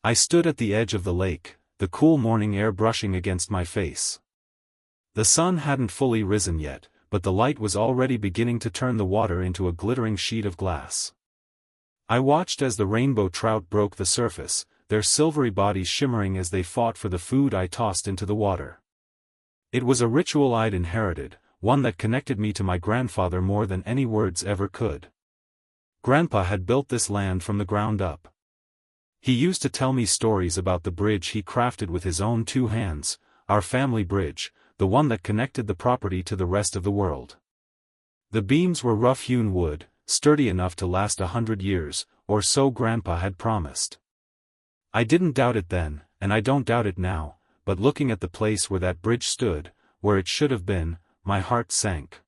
I stood at the edge of the lake, the cool morning air brushing against my face. The sun hadn't fully risen yet, but the light was already beginning to turn the water into a glittering sheet of glass. I watched as the rainbow trout broke the surface, their silvery bodies shimmering as they fought for the food I tossed into the water. It was a ritual I'd inherited, one that connected me to my grandfather more than any words ever could. Grandpa had built this land from the ground up. He used to tell me stories about the bridge he crafted with his own 2 hands, our family bridge, the one that connected the property to the rest of the world. The beams were rough-hewn wood, sturdy enough to last 100 years, or so Grandpa had promised. I didn't doubt it then, and I don't doubt it now, but looking at the place where that bridge stood, where it should have been, my heart sank.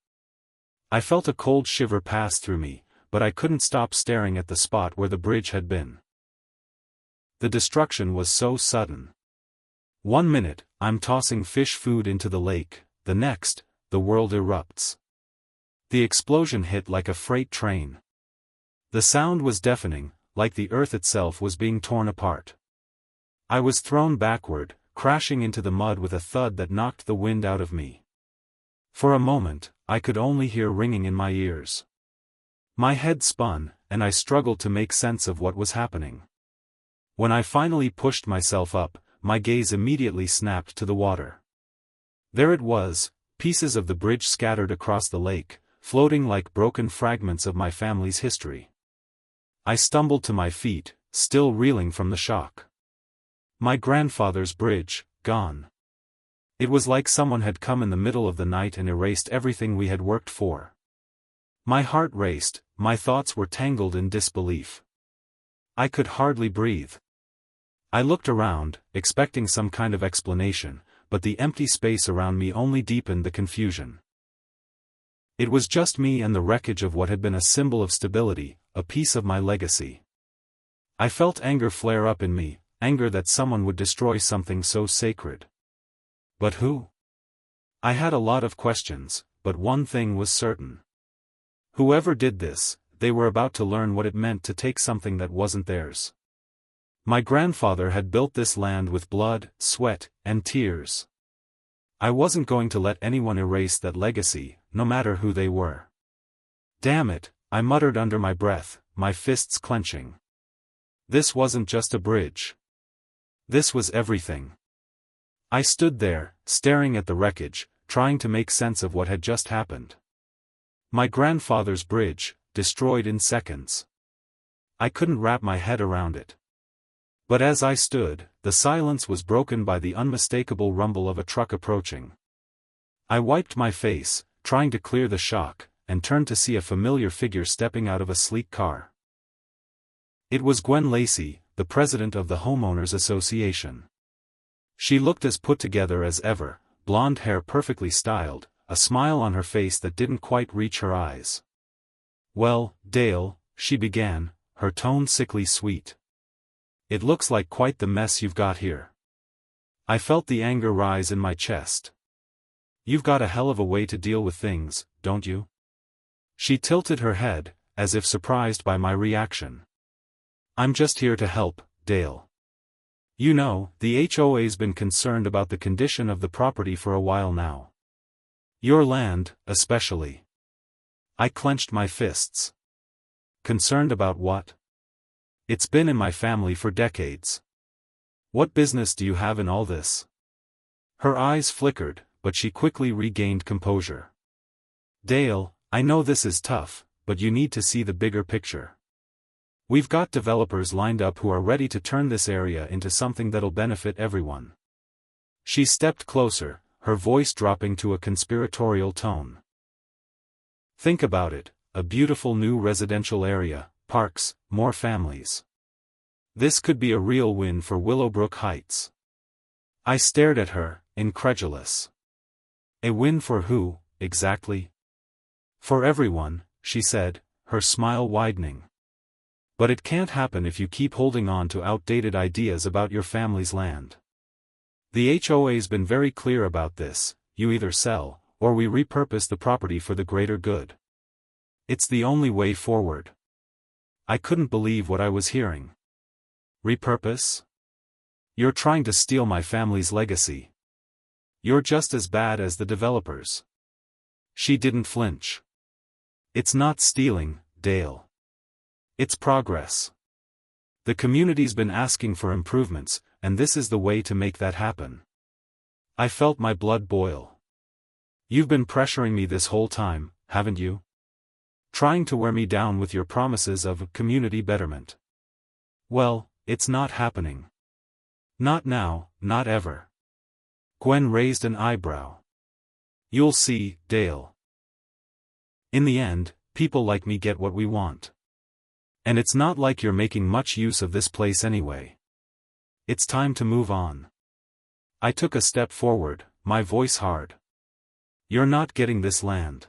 I felt a cold shiver pass through me, but I couldn't stop staring at the spot where the bridge had been. The destruction was so sudden. 1 minute, I'm tossing fish food into the lake, the next, the world erupts. The explosion hit like a freight train. The sound was deafening, like the earth itself was being torn apart. I was thrown backward, crashing into the mud with a thud that knocked the wind out of me. For a moment, I could only hear ringing in my ears. My head spun, and I struggled to make sense of what was happening. When I finally pushed myself up, my gaze immediately snapped to the water. There it was, pieces of the bridge scattered across the lake, floating like broken fragments of my family's history. I stumbled to my feet, still reeling from the shock. My grandfather's bridge, gone. It was like someone had come in the middle of the night and erased everything we had worked for. My heart raced, my thoughts were tangled in disbelief. I could hardly breathe. I looked around, expecting some kind of explanation, but the empty space around me only deepened the confusion. It was just me and the wreckage of what had been a symbol of stability, a piece of my legacy. I felt anger flare up in me, anger that someone would destroy something so sacred. But who? I had a lot of questions, but one thing was certain. Whoever did this, they were about to learn what it meant to take something that wasn't theirs. My grandfather had built this land with blood, sweat, and tears. I wasn't going to let anyone erase that legacy, no matter who they were. Damn it, I muttered under my breath, my fists clenching. This wasn't just a bridge. This was everything. I stood there, staring at the wreckage, trying to make sense of what had just happened. My grandfather's bridge, destroyed in seconds. I couldn't wrap my head around it. But as I stood, the silence was broken by the unmistakable rumble of a truck approaching. I wiped my face, trying to clear the shock, and turned to see a familiar figure stepping out of a sleek car. It was Gwen Lacey, the president of the Homeowners Association. She looked as put together as ever, blonde hair perfectly styled, a smile on her face that didn't quite reach her eyes. "Well, Dale," she began, her tone sickly sweet. "It looks like quite the mess you've got here." I felt the anger rise in my chest. "You've got a hell of a way to deal with things, don't you?" She tilted her head, as if surprised by my reaction. "I'm just here to help, Dale. You know, the HOA's been concerned about the condition of the property for a while now. Your land, especially." I clenched my fists. "Concerned about what? It's been in my family for decades. What business do you have in all this?" Her eyes flickered, but she quickly regained composure. "Dale, I know this is tough, but you need to see the bigger picture. We've got developers lined up who are ready to turn this area into something that'll benefit everyone." She stepped closer, her voice dropping to a conspiratorial tone. "Think about it, a beautiful new residential area, parks, more families. This could be a real win for Willowbrook Heights." I stared at her, incredulous. "A win for who, exactly?" "For everyone," she said, her smile widening. "But it can't happen if you keep holding on to outdated ideas about your family's land. The HOA's been very clear about this: you either sell, or we repurpose the property for the greater good. It's the only way forward." I couldn't believe what I was hearing. "Repurpose?" You're trying to steal my family's legacy. You're just as bad as the developers. She didn't flinch. It's not stealing, Dale. It's progress. The community's been asking for improvements, and this is the way to make that happen. I felt my blood boil. You've been pressuring me this whole time, haven't you? Trying to wear me down with your promises of community betterment. Well, it's not happening. Not now, not ever. Gwen raised an eyebrow. You'll see, Dale. In the end, people like me get what we want. And it's not like you're making much use of this place anyway. It's time to move on. I took a step forward, my voice hard. You're not getting this land.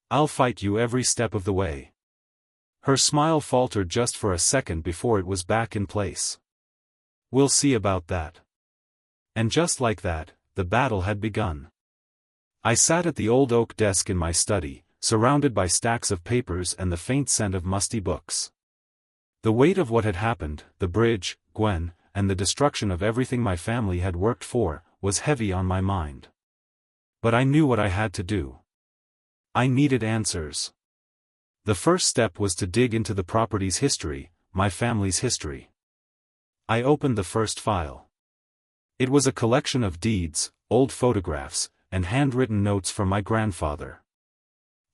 I'll fight you every step of the way. Her smile faltered just for a second before it was back in place. We'll see about that. And just like that, the battle had begun. I sat at the old oak desk in my study, surrounded by stacks of papers and the faint scent of musty books. The weight of what had happened, the bridge, Gwen, and the destruction of everything my family had worked for, was heavy on my mind. But I knew what I had to do. I needed answers. The first step was to dig into the property's history, my family's history. I opened the first file. It was a collection of deeds, old photographs, and handwritten notes from my grandfather.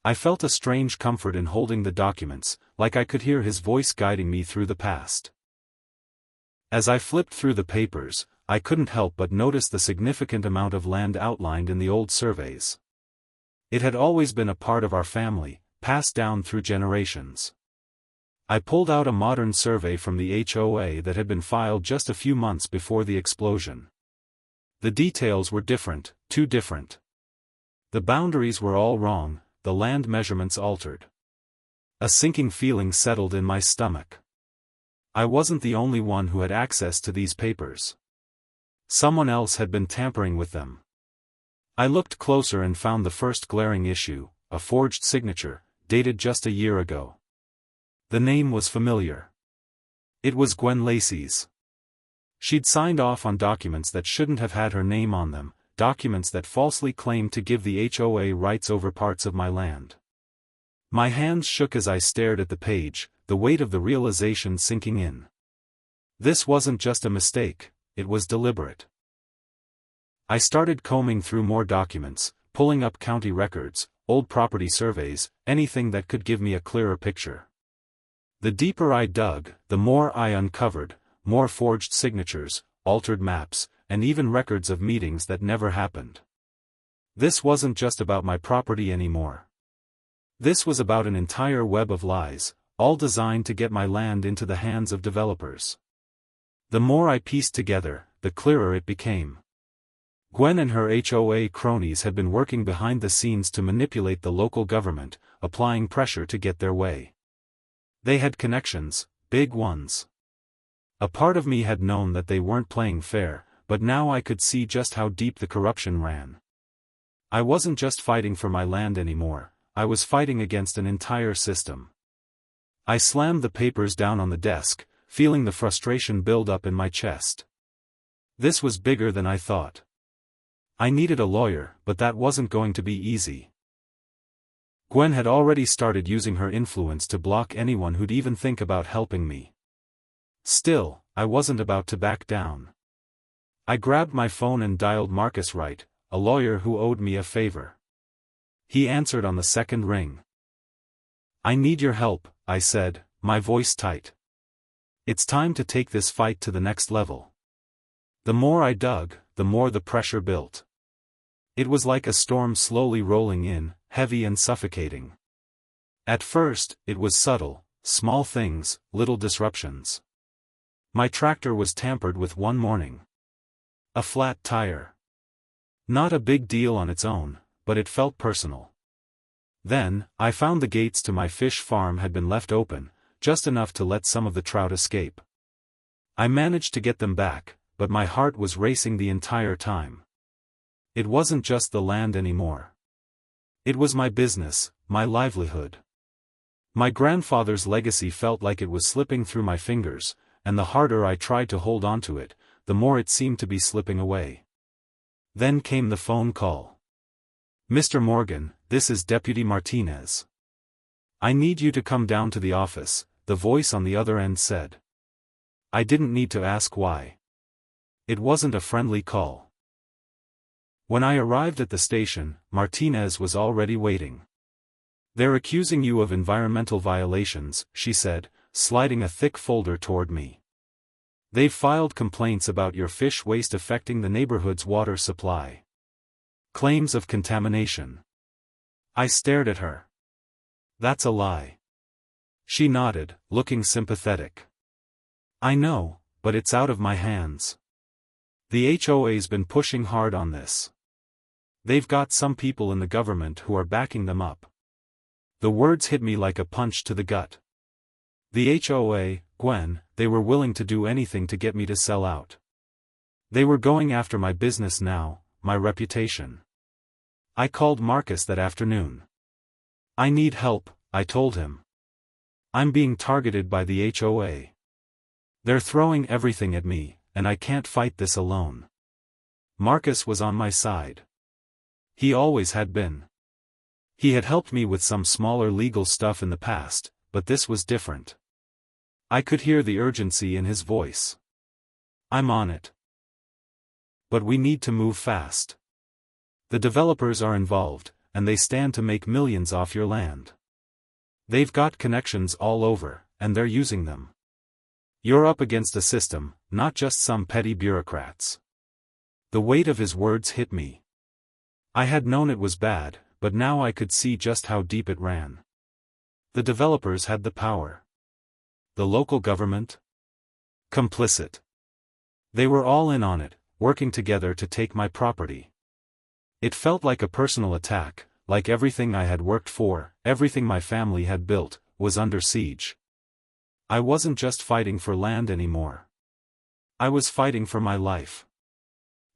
I felt a strange comfort in holding the documents, like I could hear his voice guiding me through the past. As I flipped through the papers, I couldn't help but notice the significant amount of land outlined in the old surveys. It had always been a part of our family, passed down through generations. I pulled out a modern survey from the HOA that had been filed just a few months before the explosion. The details were different, too different. The boundaries were all wrong, the land measurements altered. A sinking feeling settled in my stomach. I wasn't the only one who had access to these papers. Someone else had been tampering with them. I looked closer and found the first glaring issue, a forged signature, dated just a year ago. The name was familiar. It was Gwen Lacey's. She'd signed off on documents that shouldn't have had her name on them, documents that falsely claimed to give the HOA rights over parts of my land. My hands shook as I stared at the page, the weight of the realization sinking in. This wasn't just a mistake, it was deliberate. I started combing through more documents, pulling up county records, old property surveys, anything that could give me a clearer picture. The deeper I dug, the more I uncovered, more forged signatures, altered maps, and even records of meetings that never happened. This wasn't just about my property anymore. This was about an entire web of lies, all designed to get my land into the hands of developers. The more I pieced together, the clearer it became. Gwen and her HOA cronies had been working behind the scenes to manipulate the local government, applying pressure to get their way. They had connections, big ones. A part of me had known that they weren't playing fair, but now I could see just how deep the corruption ran. I wasn't just fighting for my land anymore, I was fighting against an entire system. I slammed the papers down on the desk, feeling the frustration build up in my chest. This was bigger than I thought. I needed a lawyer, but that wasn't going to be easy. Gwen had already started using her influence to block anyone who'd even think about helping me. Still, I wasn't about to back down. I grabbed my phone and dialed Marcus Wright, a lawyer who owed me a favor. He answered on the second ring. I need your help, I said, my voice tight. It's time to take this fight to the next level. The more I dug, the more the pressure built. It was like a storm slowly rolling in, heavy and suffocating. At first, it was subtle, small things, little disruptions. My tractor was tampered with one morning. A flat tire. Not a big deal on its own, but it felt personal. Then, I found the gates to my fish farm had been left open, just enough to let some of the trout escape. I managed to get them back, but my heart was racing the entire time. It wasn't just the land anymore. It was my business, my livelihood. My grandfather's legacy felt like it was slipping through my fingers, and the harder I tried to hold on to it, the more it seemed to be slipping away. Then came the phone call. "Mr. Morgan, this is Deputy Martinez. I need you to come down to the office," the voice on the other end said. I didn't need to ask why. It wasn't a friendly call. When I arrived at the station, Martinez was already waiting. "They're accusing you of environmental violations," she said, sliding a thick folder toward me. "They've filed complaints about your fish waste affecting the neighborhood's water supply. Claims of contamination." I stared at her. "That's a lie." She nodded, looking sympathetic. "I know, but it's out of my hands. The HOA's been pushing hard on this. They've got some people in the government who are backing them up." The words hit me like a punch to the gut. The HOA, Gwen, they were willing to do anything to get me to sell out. They were going after my business now, my reputation. I called Marcus that afternoon. "I need help," I told him. "I'm being targeted by the HOA. They're throwing everything at me, and I can't fight this alone." Marcus was on my side. He always had been. He had helped me with some smaller legal stuff in the past, but this was different. I could hear the urgency in his voice. "I'm on it. But we need to move fast. The developers are involved, and they stand to make millions off your land. They've got connections all over, and they're using them. You're up against a system, not just some petty bureaucrats." The weight of his words hit me. I had known it was bad, but now I could see just how deep it ran. The developers had the power. The local government? Complicit. They were all in on it, working together to take my property. It felt like a personal attack, like everything I had worked for, everything my family had built, was under siege. I wasn't just fighting for land anymore. I was fighting for my life.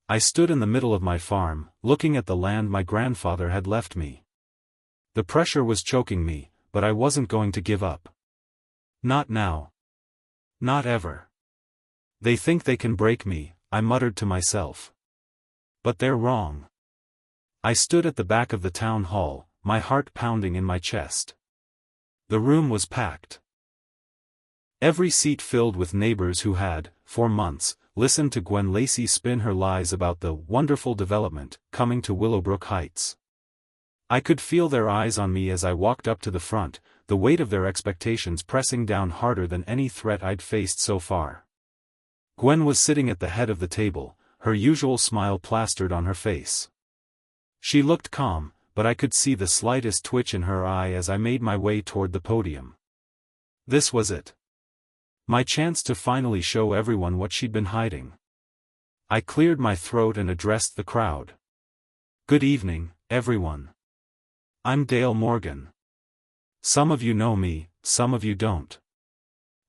I stood in the middle of my farm, looking at the land my grandfather had left me. The pressure was choking me, but I wasn't going to give up. Not now. Not ever. "They think they can break me," I muttered to myself. "But they're wrong." I stood at the back of the town hall, my heart pounding in my chest. The room was packed. Every seat filled with neighbors who had, for months, listened to Gwen Lacey spin her lies about the wonderful development coming to Willowbrook Heights. I could feel their eyes on me as I walked up to the front, the weight of their expectations pressing down harder than any threat I'd faced so far. Gwen was sitting at the head of the table, her usual smile plastered on her face. She looked calm, but I could see the slightest twitch in her eye as I made my way toward the podium. This was it. My chance to finally show everyone what she'd been hiding. I cleared my throat and addressed the crowd. "Good evening, everyone. I'm Dale Morgan. Some of you know me, some of you don't.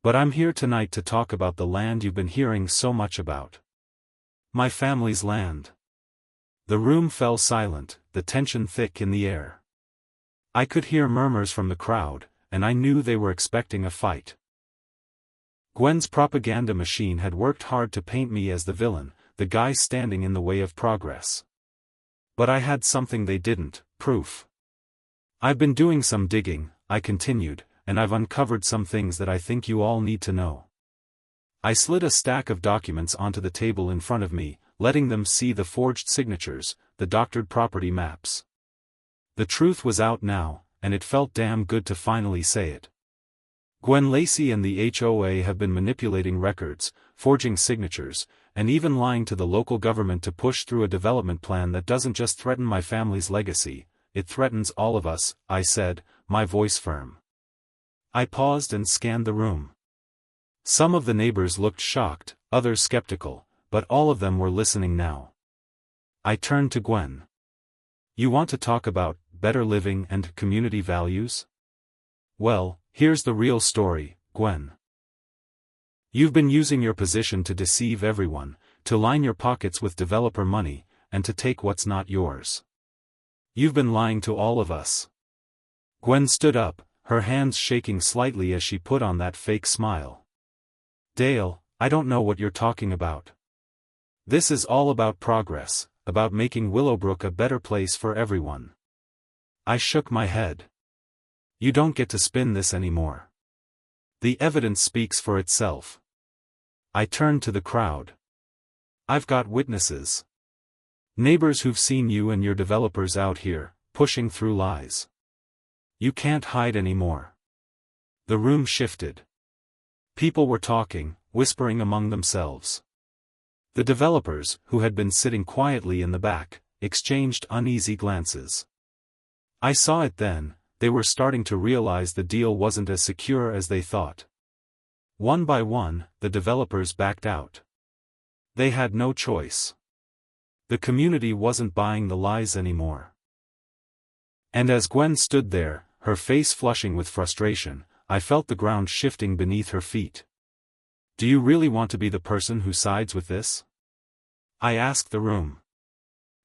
But I'm here tonight to talk about the land you've been hearing so much about. My family's land." The room fell silent, the tension thick in the air. I could hear murmurs from the crowd, and I knew they were expecting a fight. Gwen's propaganda machine had worked hard to paint me as the villain, the guy standing in the way of progress. But I had something they didn't: proof. "I've been doing some digging," I continued, "and I've uncovered some things that I think you all need to know." I slid a stack of documents onto the table in front of me, letting them see the forged signatures, the doctored property maps. The truth was out now, and it felt damn good to finally say it. Gwen Lacey and the HOA have been manipulating records, forging signatures, and even lying to the local government to push through a development plan that doesn't just threaten my family's legacy, it threatens all of us, I said, my voice firm. I paused and scanned the room. Some of the neighbors looked shocked, others skeptical, but all of them were listening now. I turned to Gwen. "You want to talk about better living and community values? Well, here's the real story, Gwen. You've been using your position to deceive everyone, to line your pockets with developer money, and to take what's not yours. You've been lying to all of us." Gwen stood up, her hands shaking slightly as she put on that fake smile. "Dale, I don't know what you're talking about. This is all about progress, about making Willowbrook a better place for everyone. I shook my head. You don't get to spin this anymore. The evidence speaks for itself. I turned to the crowd. I've got witnesses. Neighbors who've seen you and your developers out here, pushing through lies. You can't hide anymore. The room shifted. People were talking, whispering among themselves. The developers, who had been sitting quietly in the back, exchanged uneasy glances. I saw it then, they were starting to realize the deal wasn't as secure as they thought. One by one, the developers backed out. They had no choice. The community wasn't buying the lies anymore. And as Gwen stood there, her face flushing with frustration, I felt the ground shifting beneath her feet. Do you really want to be the person who sides with this? I asked the room.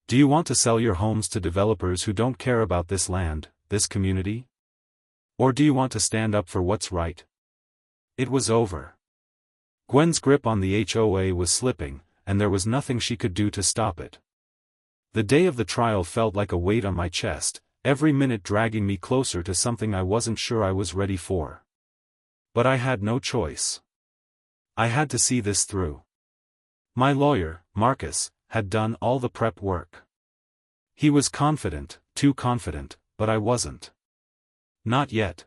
Do you want to sell your homes to developers who don't care about this land, this community? Or do you want to stand up for what's right? It was over. Gwen's grip on the HOA was slipping, and there was nothing she could do to stop it. The day of the trial felt like a weight on my chest, every minute dragging me closer to something I wasn't sure I was ready for. But I had no choice. I had to see this through. My lawyer, Marcus, had done all the prep work. He was confident, too confident, but I wasn't. Not yet.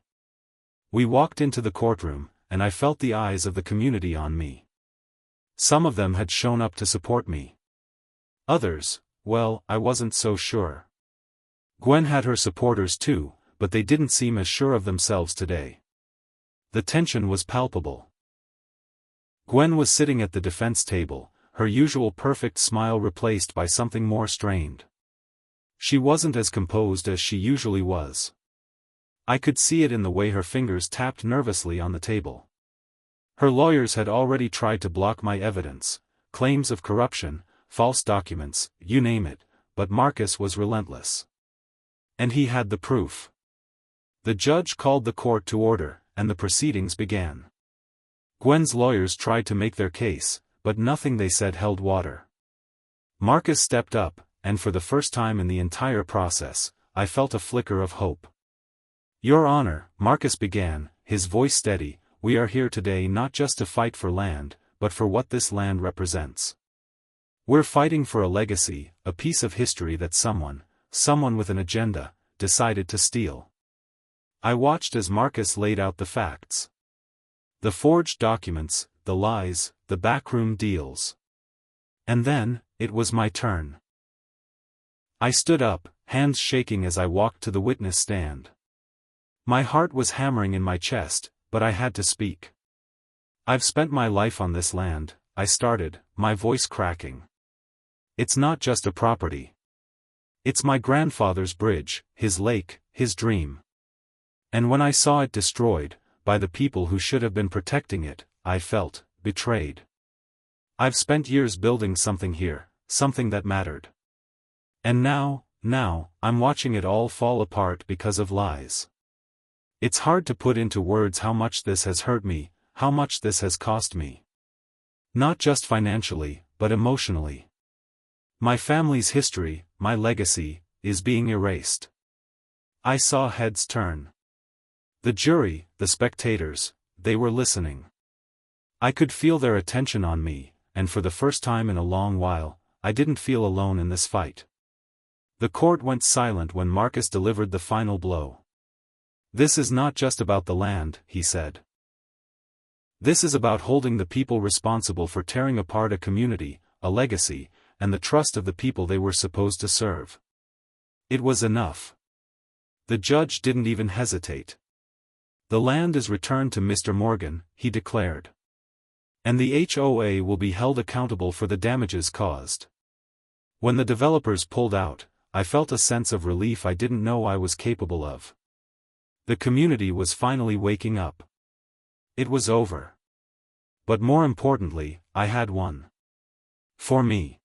We walked into the courtroom, and I felt the eyes of the community on me. Some of them had shown up to support me. Others, well, I wasn't so sure. Gwen had her supporters too, but they didn't seem as sure of themselves today. The tension was palpable. Gwen was sitting at the defense table, her usual perfect smile replaced by something more strained. She wasn't as composed as she usually was. I could see it in the way her fingers tapped nervously on the table. Her lawyers had already tried to block my evidence, claims of corruption, false documents, you name it, but Marcus was relentless. And he had the proof. The judge called the court to order, and the proceedings began. Gwen's lawyers tried to make their case, but nothing they said held water. Marcus stepped up, and for the first time in the entire process, I felt a flicker of hope. Your Honor, Marcus began, his voice steady, we are here today not just to fight for land, but for what this land represents. We're fighting for a legacy, a piece of history that someone with an agenda, decided to steal. I watched as Marcus laid out the facts. The forged documents, the lies, the backroom deals. And then, it was my turn. I stood up, hands shaking as I walked to the witness stand. My heart was hammering in my chest, but I had to speak. I've spent my life on this land, I started, my voice cracking. It's not just a property. It's my grandfather's bridge, his lake, his dream. And when I saw it destroyed, by the people who should have been protecting it, I felt betrayed. I've spent years building something here, something that mattered. And now, I'm watching it all fall apart because of lies. It's hard to put into words how much this has hurt me, how much this has cost me. Not just financially, but emotionally. My family's history, my legacy, is being erased. I saw heads turn. The jury, the spectators, they were listening. I could feel their attention on me, and for the first time in a long while, I didn't feel alone in this fight. The court went silent when Marcus delivered the final blow. This is not just about the land, he said. This is about holding the people responsible for tearing apart a community, a legacy, and the trust of the people they were supposed to serve. It was enough. The judge didn't even hesitate. The land is returned to Mr. Morgan, he declared. And the HOA will be held accountable for the damages caused. When the developers pulled out, I felt a sense of relief I didn't know I was capable of. The community was finally waking up. It was over. But more importantly, I had won. For me.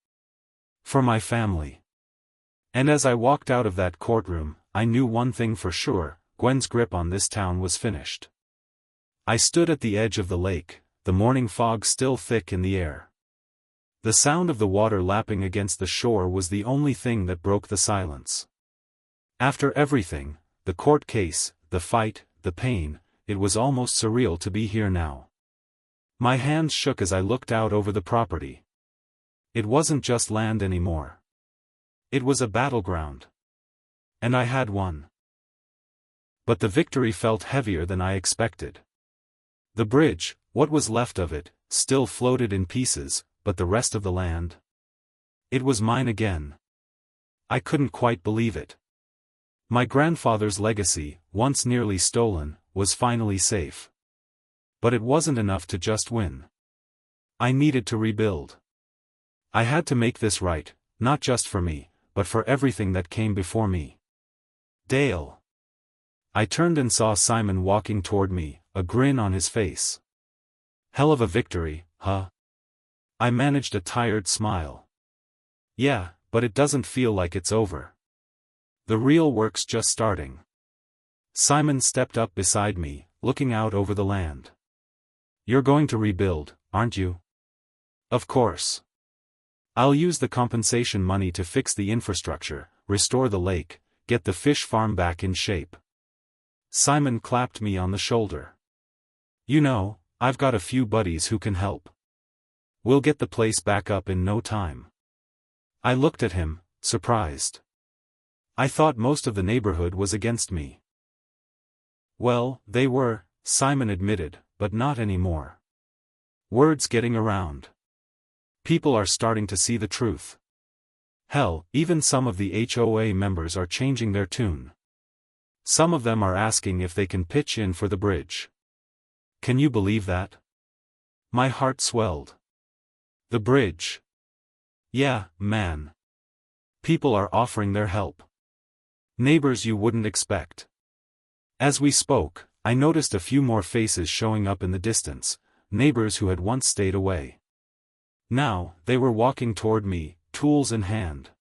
For my family. And as I walked out of that courtroom, I knew one thing for sure, Gwen's grip on this town was finished. I stood at the edge of the lake, the morning fog still thick in the air. The sound of the water lapping against the shore was the only thing that broke the silence. After everything, the court case, the fight, the pain, it was almost surreal to be here now. My hands shook as I looked out over the property. It wasn't just land anymore. It was a battleground. And I had won. But the victory felt heavier than I expected. The bridge, what was left of it, still floated in pieces, but the rest of the land? It was mine again. I couldn't quite believe it. My grandfather's legacy, once nearly stolen, was finally safe. But it wasn't enough to just win. I needed to rebuild. I had to make this right, not just for me, but for everything that came before me. Dale. I turned and saw Simon walking toward me, a grin on his face. Hell of a victory, huh? I managed a tired smile. Yeah, but it doesn't feel like it's over. The real work's just starting. Simon stepped up beside me, looking out over the land. You're going to rebuild, aren't you? Of course. I'll use the compensation money to fix the infrastructure, restore the lake, get the fish farm back in shape. Simon clapped me on the shoulder. You know, I've got a few buddies who can help. We'll get the place back up in no time. I looked at him, surprised. I thought most of the neighborhood was against me. Well, they were, Simon admitted, but not anymore. Word's getting around. People are starting to see the truth. Hell, even some of the HOA members are changing their tune. Some of them are asking if they can pitch in for the bridge. Can you believe that? My heart swelled. The bridge. Yeah, man. People are offering their help. Neighbors you wouldn't expect. As we spoke, I noticed a few more faces showing up in the distance, neighbors who had once stayed away. Now, they were walking toward me, tools in hand.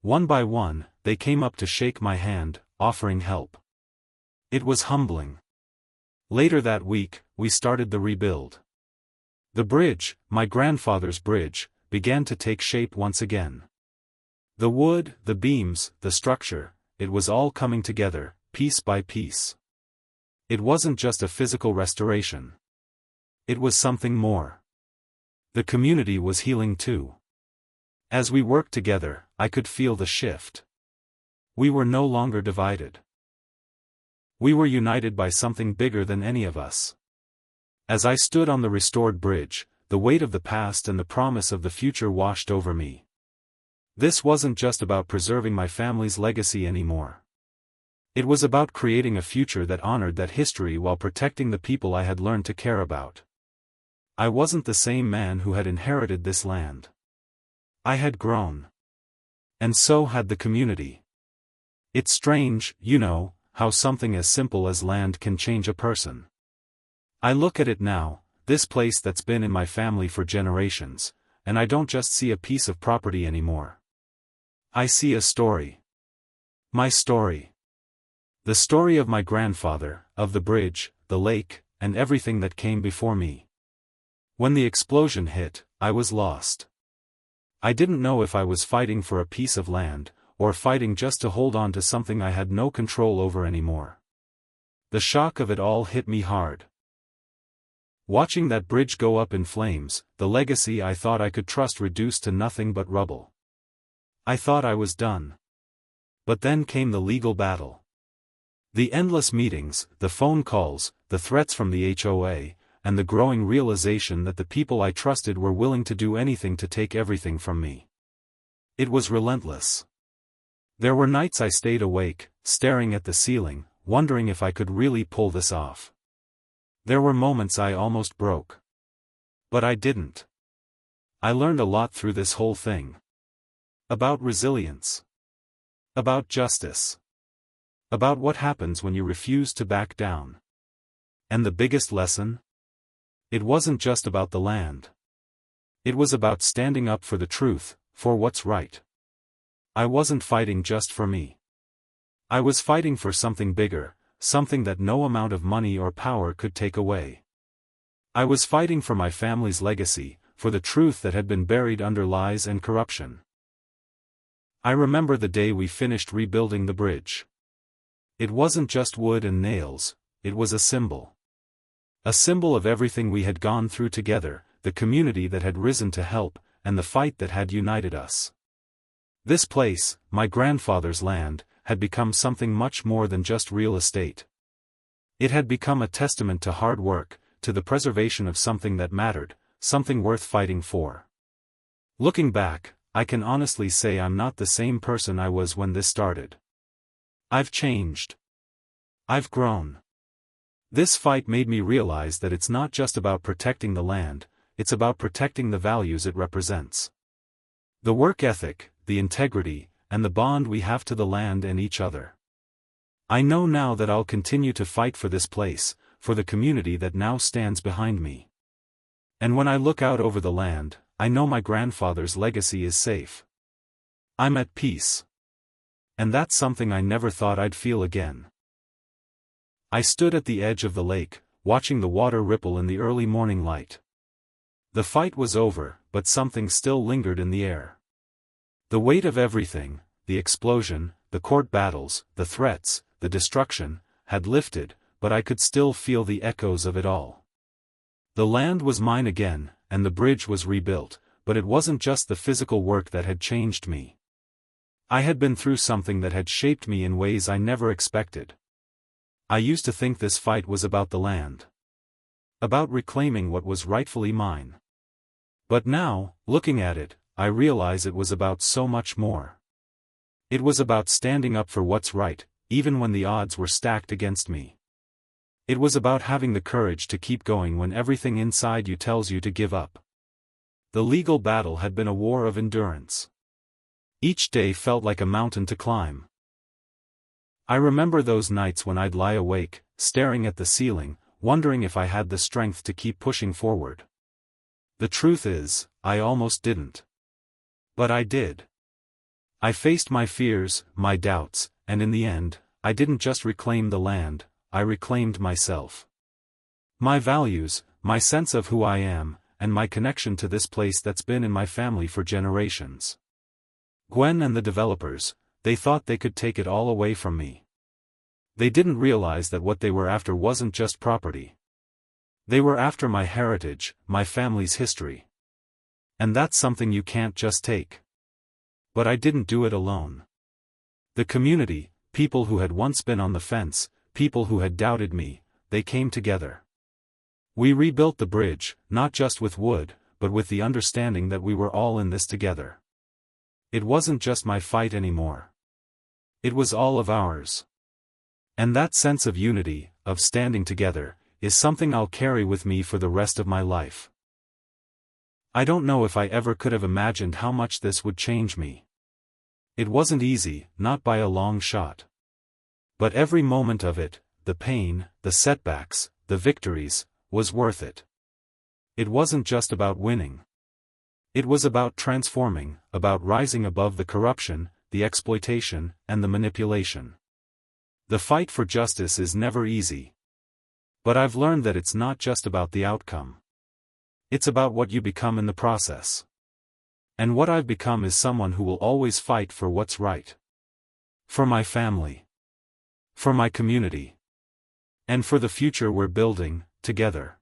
One by one, they came up to shake my hand, offering help. It was humbling. Later that week, we started the rebuild. The bridge, my grandfather's bridge, began to take shape once again. The wood, the beams, the structure, it was all coming together, piece by piece. It wasn't just a physical restoration. It was something more. The community was healing too. As we worked together, I could feel the shift. We were no longer divided. We were united by something bigger than any of us. As I stood on the restored bridge, the weight of the past and the promise of the future washed over me. This wasn't just about preserving my family's legacy anymore. It was about creating a future that honored that history while protecting the people I had learned to care about. I wasn't the same man who had inherited this land. I had grown. And so had the community. It's strange, you know, how something as simple as land can change a person. I look at it now, this place that's been in my family for generations, and I don't just see a piece of property anymore. I see a story. My story. The story of my grandfather, of the bridge, the lake, and everything that came before me. When the explosion hit, I was lost. I didn't know if I was fighting for a piece of land, or fighting just to hold on to something I had no control over anymore. The shock of it all hit me hard. Watching that bridge go up in flames, the legacy I thought I could trust reduced to nothing but rubble. I thought I was done. But then came the legal battle. The endless meetings, the phone calls, the threats from the HOA, and the growing realization that the people I trusted were willing to do anything to take everything from me. It was relentless. There were nights I stayed awake, staring at the ceiling, wondering if I could really pull this off. There were moments I almost broke. But I didn't. I learned a lot through this whole thing. About resilience. About justice. About what happens when you refuse to back down. And the biggest lesson? It wasn't just about the land. It was about standing up for the truth, for what's right. I wasn't fighting just for me. I was fighting for something bigger, something that no amount of money or power could take away. I was fighting for my family's legacy, for the truth that had been buried under lies and corruption. I remember the day we finished rebuilding the bridge. It wasn't just wood and nails, it was a symbol. A symbol of everything we had gone through together, the community that had risen to help, and the fight that had united us. This place, my grandfather's land, had become something much more than just real estate. It had become a testament to hard work, to the preservation of something that mattered, something worth fighting for. Looking back, I can honestly say I'm not the same person I was when this started. I've changed. I've grown. This fight made me realize that it's not just about protecting the land, it's about protecting the values it represents. The work ethic, the integrity, and the bond we have to the land and each other. I know now that I'll continue to fight for this place, for the community that now stands behind me. And when I look out over the land, I know my grandfather's legacy is safe. I'm at peace. And that's something I never thought I'd feel again. I stood at the edge of the lake, watching the water ripple in the early morning light. The fight was over, but something still lingered in the air. The weight of everything, the explosion, the court battles, the threats, the destruction, had lifted, but I could still feel the echoes of it all. The land was mine again, and the bridge was rebuilt, but it wasn't just the physical work that had changed me. I had been through something that had shaped me in ways I never expected. I used to think this fight was about the land. About reclaiming what was rightfully mine. But now, looking at it, I realize it was about so much more. It was about standing up for what's right, even when the odds were stacked against me. It was about having the courage to keep going when everything inside you tells you to give up. The legal battle had been a war of endurance. Each day felt like a mountain to climb. I remember those nights when I'd lie awake, staring at the ceiling, wondering if I had the strength to keep pushing forward. The truth is, I almost didn't. But I did. I faced my fears, my doubts, and in the end, I didn't just reclaim the land, I reclaimed myself. My values, my sense of who I am, and my connection to this place that's been in my family for generations. Gwen and the developers, they thought they could take it all away from me. They didn't realize that what they were after wasn't just property. They were after my heritage, my family's history. And that's something you can't just take. But I didn't do it alone. The community, people who had once been on the fence, people who had doubted me, they came together. We rebuilt the bridge, not just with wood, but with the understanding that we were all in this together. It wasn't just my fight anymore. It was all of ours. And that sense of unity, of standing together, is something I'll carry with me for the rest of my life. I don't know if I ever could have imagined how much this would change me. It wasn't easy, not by a long shot. But every moment of it, the pain, the setbacks, the victories, was worth it. It wasn't just about winning. It was about transforming, about rising above the corruption, the exploitation, and the manipulation. The fight for justice is never easy. But I've learned that it's not just about the outcome. It's about what you become in the process. And what I've become is someone who will always fight for what's right. For my family. For my community. And for the future we're building, together.